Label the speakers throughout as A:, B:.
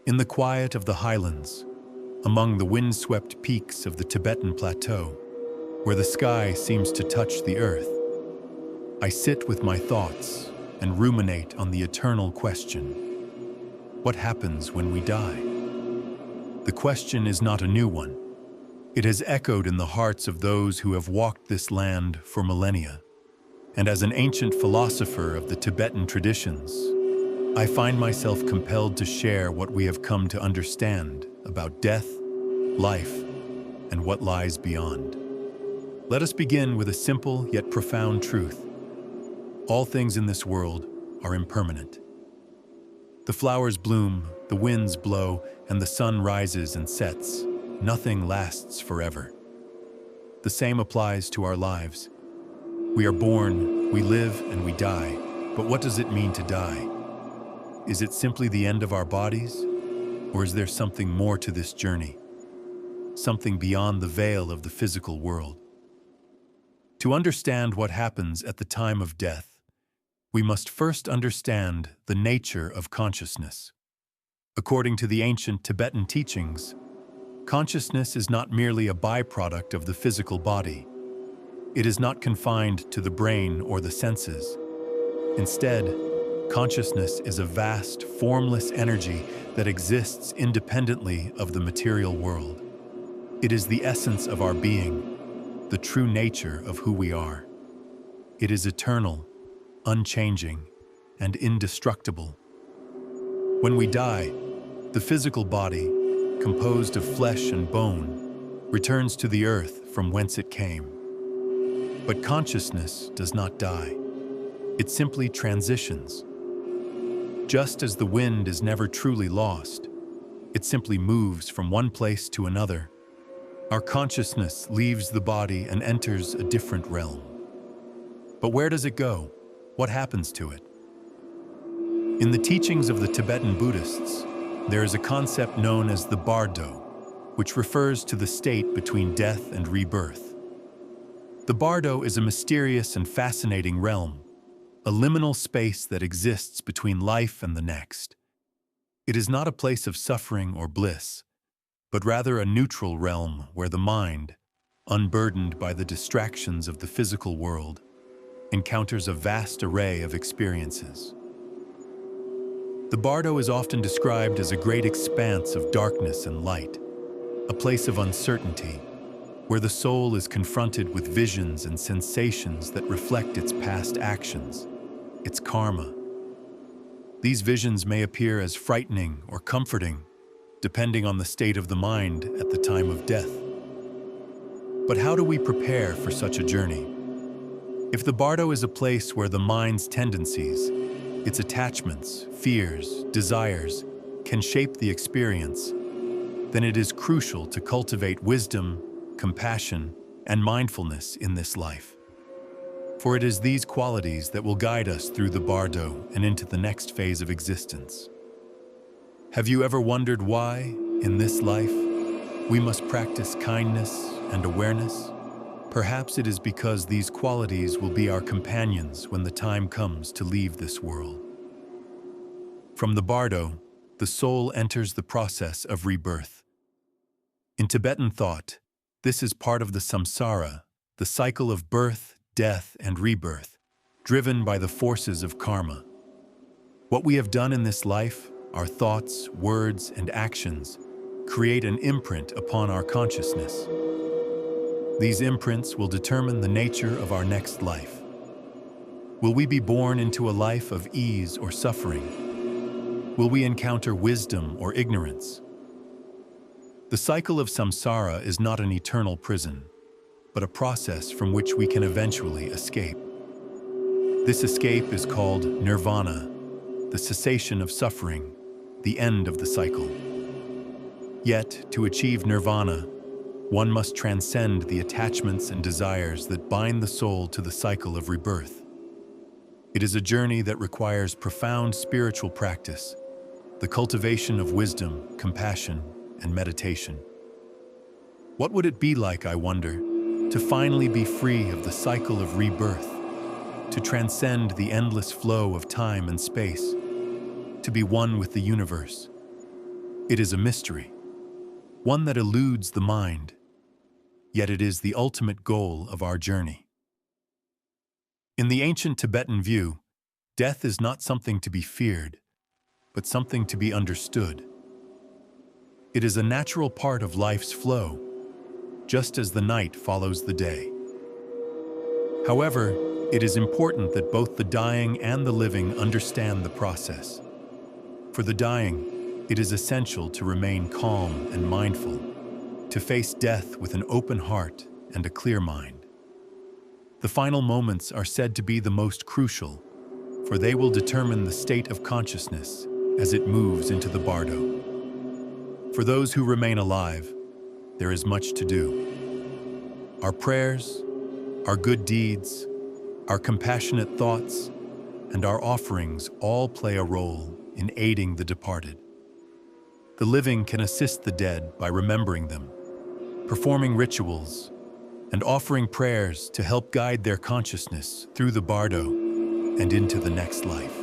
A: In the quiet of the highlands, among the windswept peaks of the Tibetan plateau, where the sky seems to touch the earth, I sit with my thoughts and ruminate on the eternal question: what happens when we die? The question is not a new one. It has echoed in the hearts of those who have walked this land for millennia. And as an ancient philosopher of the Tibetan traditions, I find myself compelled to share what we have come to understand about death, life, and what lies beyond. Let us begin with a simple yet profound truth. All things in this world are impermanent. The flowers bloom, the winds blow, and the sun rises and sets. Nothing lasts forever. The same applies to our lives. We are born, we live, and we die. But what does it mean to die? Is it simply the end of our bodies? Or is there something more to this journey? Something beyond the veil of the physical world? To understand what happens at the time of death, we must first understand the nature of consciousness. According to the ancient Tibetan teachings, consciousness is not merely a byproduct of the physical body. It is not confined to the brain or the senses. Instead, consciousness is a vast, formless energy that exists independently of the material world. It is the essence of our being, the true nature of who we are. It is eternal, unchanging, and indestructible. When we die, the physical body, composed of flesh and bone, returns to the earth from whence it came. But consciousness does not die. It simply transitions. Just as the wind is never truly lost, it simply moves from one place to another. Our consciousness leaves the body and enters a different realm. But where does it go? What happens to it? In the teachings of the Tibetan Buddhists, there is a concept known as the Bardo, which refers to the state between death and rebirth. The Bardo is a mysterious and fascinating realm, a liminal space that exists between life and the next. It is not a place of suffering or bliss, but rather a neutral realm where the mind, unburdened by the distractions of the physical world, encounters a vast array of experiences. The Bardo is often described as a great expanse of darkness and light, a place of uncertainty, where the soul is confronted with visions and sensations that reflect its past actions, its karma. These visions may appear as frightening or comforting, depending on the state of the mind at the time of death. But how do we prepare for such a journey? If the Bardo is a place where the mind's tendencies, its attachments, fears, desires, can shape the experience, then it is crucial to cultivate wisdom, compassion, and mindfulness in this life. For it is these qualities that will guide us through the Bardo and into the next phase of existence. Have you ever wondered why, in this life, we must practice kindness and awareness? Perhaps it is because these qualities will be our companions when the time comes to leave this world. From the Bardo, the soul enters the process of rebirth. In Tibetan thought, this is part of the Samsara, the cycle of birth, death, and rebirth, driven by the forces of karma. What we have done in this life, our thoughts, words, and actions, create an imprint upon our consciousness. These imprints will determine the nature of our next life. Will we be born into a life of ease or suffering? Will we encounter wisdom or ignorance? The cycle of samsara is not an eternal prison, but a process from which we can eventually escape. This escape is called nirvana, the cessation of suffering, the end of the cycle. Yet, to achieve nirvana, one must transcend the attachments and desires that bind the soul to the cycle of rebirth. It is a journey that requires profound spiritual practice, the cultivation of wisdom, compassion, and meditation. What would it be like, I wonder, to finally be free of the cycle of rebirth, to transcend the endless flow of time and space, to be one with the universe? It is a mystery, one that eludes the mind, yet it is the ultimate goal of our journey. In the ancient Tibetan view, death is not something to be feared, but something to be understood. It is a natural part of life's flow, just as the night follows the day. However, it is important that both the dying and the living understand the process. For the dying, it is essential to remain calm and mindful, to face death with an open heart and a clear mind. The final moments are said to be the most crucial, for they will determine the state of consciousness as it moves into the Bardo. For those who remain alive, there is much to do. Our prayers, our good deeds, our compassionate thoughts, and our offerings all play a role in aiding the departed. The living can assist the dead by remembering them, performing rituals, and offering prayers to help guide their consciousness through the Bardo and into the next life.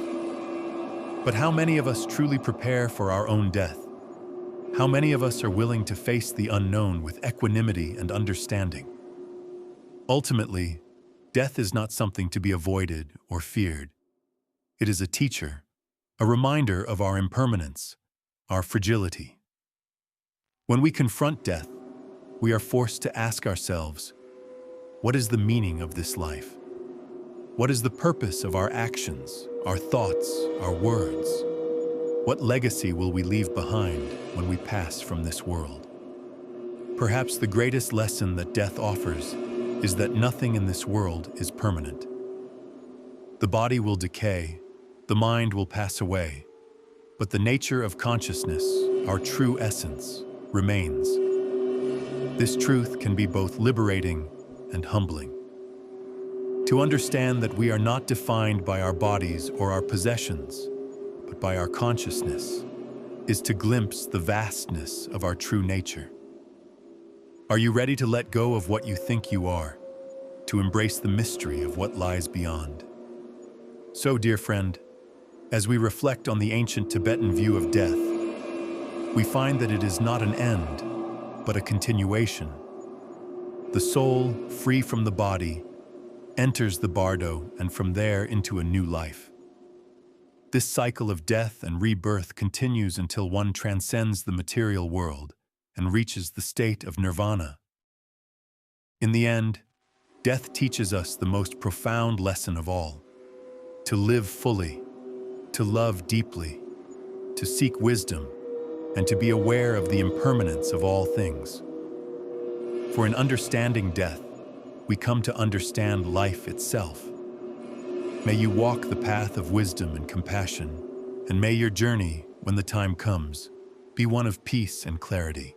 A: But how many of us truly prepare for our own death? How many of us are willing to face the unknown with equanimity and understanding? Ultimately, death is not something to be avoided or feared. It is a teacher, a reminder of our impermanence, our fragility. When we confront death, we are forced to ask ourselves, what is the meaning of this life? What is the purpose of our actions, our thoughts, our words? What legacy will we leave behind when we pass from this world? Perhaps the greatest lesson that death offers is that nothing in this world is permanent. The body will decay, the mind will pass away, but the nature of consciousness, our true essence, remains. This truth can be both liberating and humbling. To understand that we are not defined by our bodies or our possessions, but by our consciousness, is to glimpse the vastness of our true nature. Are you ready to let go of what you think you are, to embrace the mystery of what lies beyond? So, dear friend, as we reflect on the ancient Tibetan view of death, we find that it is not an end, but a continuation. The soul, free from the body, enters the Bardo and from there into a new life. This cycle of death and rebirth continues until one transcends the material world and reaches the state of nirvana. In the end, death teaches us the most profound lesson of all: to live fully, to love deeply, to seek wisdom, and to be aware of the impermanence of all things. For in understanding death, we come to understand life itself. May you walk the path of wisdom and compassion, and may your journey, when the time comes, be one of peace and clarity.